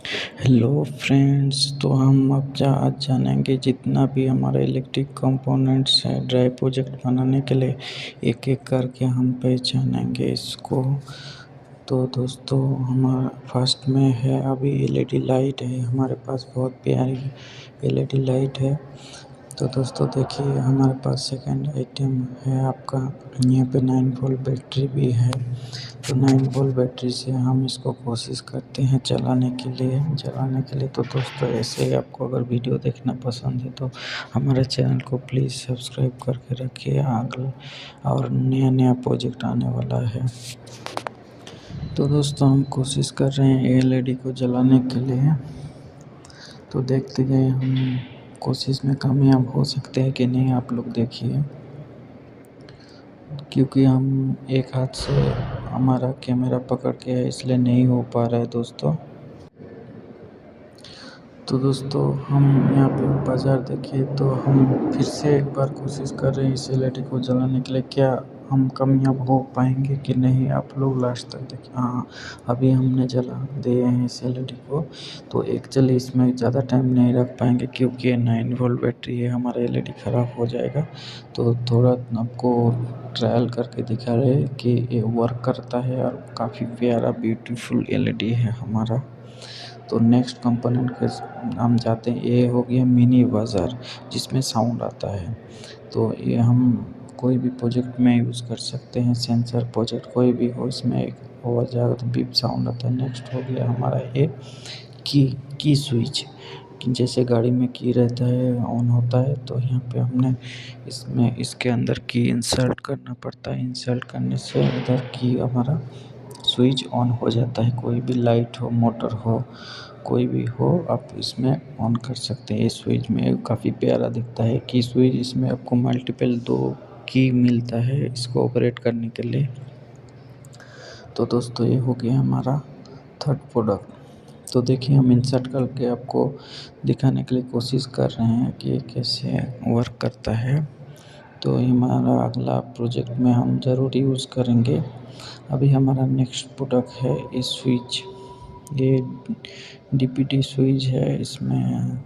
Hello friends, तो हम अब आज जानेंगे जितना भी हमारा इलेक्ट्रिक कंपोनेंट्स है ड्राइव प्रोजेक्ट बनाने के लिए एक एक करके हम पहचानेंगे इसको। तो दोस्तों, हमारा फर्स्ट में है अभी एलईडी लाइट है हमारे पास, बहुत प्यारी एलईडी लाइट है। तो दोस्तों देखिए, हमारे पास सेकंड आइटम है आपका, यहाँ पे 9 वोल्ट बैटरी भी है। तो 9 वोल्ट बैटरी से हम इसको कोशिश करते हैं चलाने के लिए। तो दोस्तों, ऐसे ही आपको अगर वीडियो देखना पसंद है तो हमारे चैनल को प्लीज़ सब्सक्राइब करके रखिए, आगे और नया नया प्रोजेक्ट आने वाला है। तो दोस्तों, हम कोशिश कर रहे हैं एलईडी को जलाने के लिए। तो देखते गए हम कोशिश में कामयाब हो सकते हैं कि नहीं, आप लोग देखिए, क्योंकि हम एक हाथ से हमारा कैमरा पकड़ के है इसलिए नहीं हो पा रहा है दोस्तों। तो दोस्तों, हम यहाँ पे बाज़ार देखिए, तो हम फिर से एक बार कोशिश कर रहे हैं इस एलईडी को जलाने के लिए। क्या हम कामयाब हो पाएंगे कि नहीं, आप लोग लास्ट तक देखिए। हाँ, अभी हमने जला दिए हैं इस एलईडी को। तो चलिए, इसमें ज़्यादा टाइम नहीं रख पाएंगे क्योंकि ये 9 वोल्ट बैटरी है, हमारा एलईडी ख़राब हो जाएगा। तो थोड़ा आपको ट्रायल करके दिखा रहे हैं कि ये वर्क करता है और काफ़ी प्यारा ब्यूटीफुल एलईडी है हमारा। तो नेक्स्ट कंपोनेंट के हम जाते हैं, ये हो गया मिनी बज़र जिसमें साउंड आता है। तो ये हम कोई भी प्रोजेक्ट में यूज़ कर सकते हैं, सेंसर प्रोजेक्ट कोई भी हो, इसमें एक आवाज़ जाएगा तो बीप साउंड आता है। नेक्स्ट हो गया हमारा ये की स्विच, जैसे गाड़ी में की रहता है, ऑन होता है, तो यहाँ पे हमने इसके अंदर की इंसर्ट करना पड़ता है। इंसर्ट करने से इधर की हमारा स्विच ऑन हो जाता है। कोई भी लाइट हो, मोटर हो, कोई भी हो, आप इसमें ऑन कर सकते हैं। इस स्विच में काफ़ी प्यारा दिखता है की स्विच, इसमें आपको मल्टीपल 2 की मिलता है इसको ऑपरेट करने के लिए। तो दोस्तों, ये हो गया हमारा थर्ड प्रोडक्ट। तो देखिए, हम इंसर्ट करके आपको दिखाने के लिए कोशिश कर रहे हैं कि कैसे वर्क करता है। तो ये हमारा अगला प्रोजेक्ट में हम ज़रूर यूज़ करेंगे। अभी हमारा नेक्स्ट प्रोडक्ट है ये स्विच, ये डीपीटी स्विच है। इसमें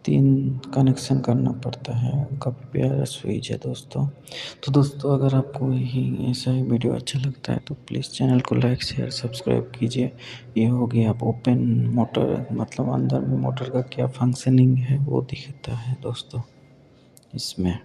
3 कनेक्शन करना पड़ता है, काफ़ी प्यारा स्विच है दोस्तों। तो दोस्तों, अगर आपको यही ऐसा ही वीडियो अच्छा लगता है तो प्लीज़ चैनल को लाइक शेयर सब्सक्राइब कीजिए। ये हो गया आप ओपन मोटर, मतलब अंदर में मोटर का क्या फंक्शनिंग है वो दिखता है दोस्तों इसमें।